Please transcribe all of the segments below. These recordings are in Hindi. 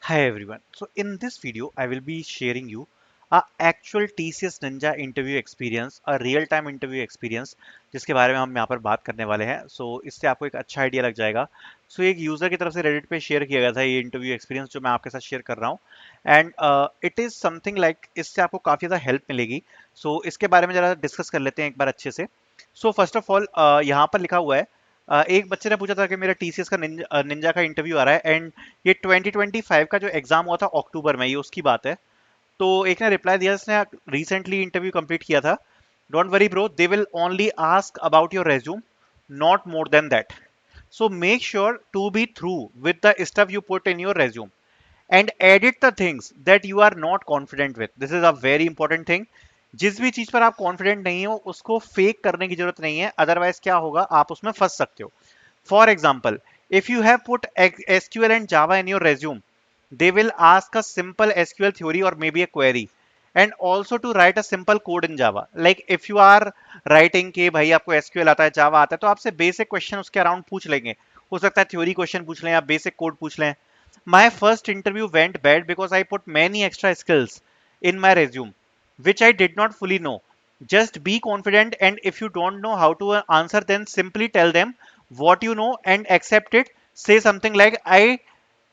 Hi everyone. So in this video, I will be sharing you a actual TCS Ninja interview experience, a real time interview experience, जिसके बारे में हम यहाँ पर बात करने वाले हैं. इससे आपको एक अच्छा आइडिया लग जाएगा. एक यूजर की तरफ से रेडिट पे शेयर किया गया था ये इंटरव्यू एक्सपीरियंस जो मैं आपके साथ शेयर कर रहा हूँ. And it is something like इससे आपको काफी ज्यादा हेल्प मिलेगी. इसके बारे में जरा डिस्कस कर लेते हैं एक बार अच्छे से. फर्स्ट ऑफ ऑल यहाँ पर लिखा हुआ है. एक बच्चे ने पूछा था कि मेरा टीसीएस का निंजा का इंटरव्यू आ रहा है एंड ये 2025 का जो एग्जाम हुआ था अक्टूबर में, ये उसकी बात है. तो एक ने रिप्लाई दिया, इसने रिसेंटली इंटरव्यू कंप्लीट किया था. Don't worry bro, they will only ask about your resume, not more than that. So make sure to be through with the stuff you put in your resume and edit the things that you are not confident with. This is a very important thing. जिस भी चीज पर आप कॉन्फिडेंट नहीं हो उसको फेक करने की जरूरत नहीं है, अदरवाइज क्या होगा, आप उसमें फंस सकते हो. For example, if you have put SQL and Java in your resume, they will ask a simple SQL theory or maybe a query, and also to write a simple code in Java. Like if you are writing कि भाई आपको SQL आता है, Java आता है, तो आपसे बेसिक क्वेश्चन उसके अराउंड पूछ लेंगे. हो सकता है थ्योरी क्वेश्चन पूछ लें या बेसिक कोड पूछ लें. My first interview went bad because I put many extra skills in my resume, which I did not fully know. Just be confident, and if you don't know how to answer, then simply tell them what you know and accept it. Say something like I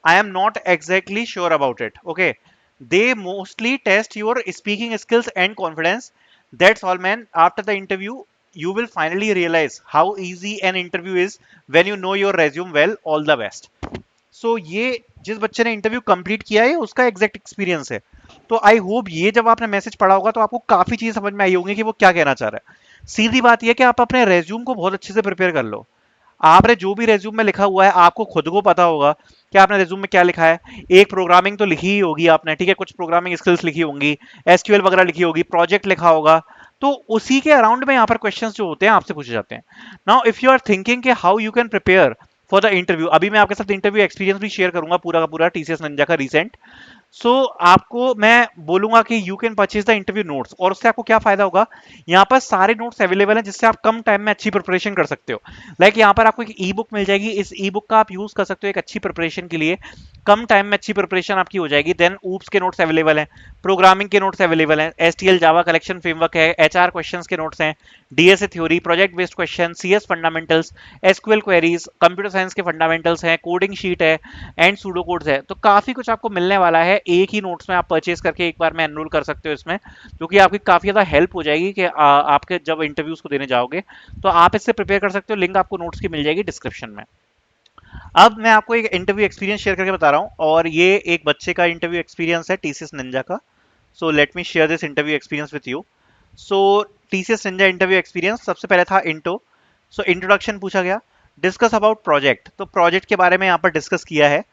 am not exactly sure about it. Okay. They mostly test your speaking skills and confidence. That's all, man. After the interview, you will finally realize how easy an interview is when you know your resume well. All the best. ये जिस बच्चे ने इंटरव्यू कंप्लीट किया है उसका एग्जैक्ट एक्सपीरियंस है. तो आई होप ये जब आपने मैसेज पढ़ा होगा तो आपको काफी चीजें समझ में आई होंगी कि वो क्या कहना चाह रहा है. सीधी बात यह कि आप अपने रेज्यूम को बहुत अच्छे से प्रिपेयर कर लो. आपने जो भी रेज्यूम में लिखा हुआ है आपको खुद को पता होगा कि आपने रेज्यूम में क्या लिखा है. एक प्रोग्रामिंग तो लिखी ही होगी आपने, ठीक है, कुछ प्रोग्रामिंग स्किल्स लिखी होंगी, एसक्यूएल वगैरह लिखी होगी, प्रोजेक्ट लिखा होगा. तो उसी के अराउंड में यहाँ पर क्वेश्चंस जो होते हैं आपसे पूछे जाते हैं. Now if you are thinking कि how you can prepare for the interview, अभी मैं आपके साथ इंटरव्यू एक्सपीरियंस भी शेयर करूंगा पूरा का पूरा टीसीएस निंजा का रिसेंट. आपको मैं बोलूंगा कि you can purchase the interview notes, और उससे आपको क्या फायदा होगा, यहाँ पर सारे नोट्स अवेलेबल हैं जिससे आप कम टाइम में अच्छी प्रिपरेशन कर सकते हो. यहाँ पर आपको एक ई बुक मिल जाएगी, इस ई बुक का आप यूज कर सकते हो एक अच्छी प्रिपरेशन के लिए. कम टाइम में अच्छी प्रिपरेशन आपकी हो जाएगी. देन ऊप्स के नोट्स अवेलेबल हैं, प्रोग्रामिंग के नोट्स अवेलेबल हैं, एसटीएल जावा कलेक्शन फ्रेमवर्क है, एचआर क्वेश्चंस के नोट्स हैं, DSA theory, project based question, CS fundamentals, SQL queries, computer science के फंडामेंटल्स हैं, कोडिंग शीट है एंड सूडो कोड्स है. तो काफी कुछ आपको मिलने वाला है एक ही नोट्स में. आप परचेज करके एक बार में एनरोल कर सकते हो इसमें, जो कि आपकी काफी ज्यादा हेल्प हो जाएगी कि आपके जब इंटरव्यूज को देने जाओगे तो आप इससे प्रिपेयर कर सकते हो. लिंक आपको नोट्स की मिल जाएगी डिस्क्रिप्शन में. अब मैं आपको एक इंटरव्यू एक्सपीरियंस शेयर करके बता रहा हूँ, और ये एक बच्चे का इंटरव्यू एक्सपीरियंस है टीसीएस निंजा का. Let me share this interview experience with you. So TCS Ninja interview experience, सबसे पहले था इंट्रो. इंट्रोडक्शन पूछा गया, डिस्कस अबाउट प्रोजेक्ट, तो प्रोजेक्ट के बारे में यहाँ पर डिस्कस किया है,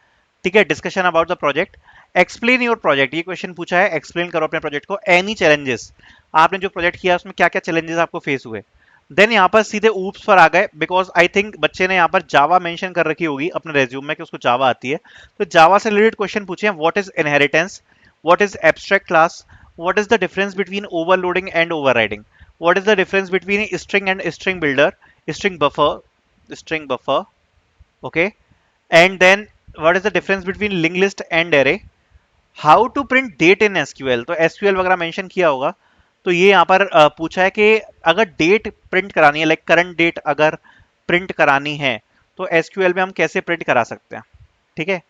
ठीक है, discussion about the project. Explain your project, ये क्वेश्चन पूछा है, एक्सप्लेन करो अपने प्रोजेक्ट को. एनी चैलेंजेस, आपने जो प्रोजेक्ट किया उसमें क्या क्या चैलेंजेस आपको फेस हुए. देन यहाँ पर सीधे ऊप्स पर आ गए, बिकॉज आई थिंक बच्चे ने यहाँ पर जावा मेंशन कर रखी होगी अपने रेज्यूम में कि उसको जावा आती है. तो जावा से रिलेटेड क्वेश्चन पूछे हैं. What is inheritance, what is abstract class, what is the difference between overloading and overriding, what is the difference between string and string builder, string buffer, okay. And then what is the difference between link list and array, how to print date in SQL, तो एसक्यूएल वगैरह मेंशन किया होगा. तो ये यहाँ पर पूछा है कि अगर डेट प्रिंट करानी है, लाइक करंट डेट अगर प्रिंट करानी है तो एसक्यूएल में हम कैसे प्रिंट करा सकते हैं, ठीक है.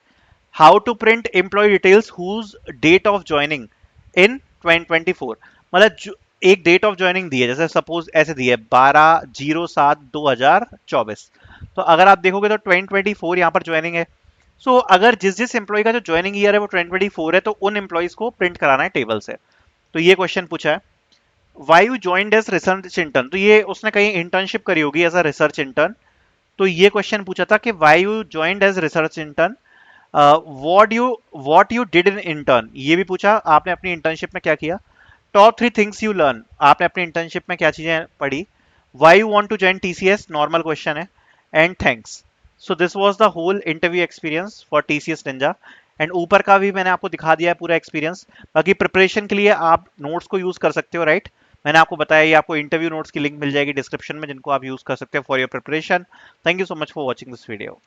How to print employee details whose date of joining in 2024, मतलब एक डेट ऑफ ज्वाइनिंग दी है, जैसे सपोज ऐसे दी है 12/07/2024. तो अगर आप देखोगे तो 2024 यहाँ पर ज्वाइनिंग है. अगर जिस जिस एम्प्लॉय का जो ज्वाइनिंग ईयर है वो 2024 है तो उन एम्प्लॉयज को प्रिंट कराना है टेबल से. तो ये क्वेश्चन पूछा है. Why you joined as research intern, तो ये उसने कहीं इंटर्नशिप करी होगी एज अ रिसर्च इंटर्न. तो ये क्वेश्चन पूछा था कि why you joined as research intern. What you did in intern, ये भी पूछा, आपने अपनी इंटर्नशिप में क्या किया. टॉप 3 थिंग्स यू लर्न, आपने अपनी इंटर्नशिप में क्या चीजें पढ़ी. Why you want to join TCS, normal question है. And thanks. This was the whole interview experience for TCS ninja. And ऊपर का भी मैंने आपको दिखा दिया है पूरा एक्सपीरियंस. बाकी प्रिपरेशन के लिए आप नोट्स को यूज कर सकते हो, राइट. मैंने आपको बताया ये आपको इंटरव्यू नोट्स की लिंक मिल जाएगी डिस्क्रिप्शन में, जिनको आप यूज कर सकते हो for your preparation. Thank you so much for watching this video.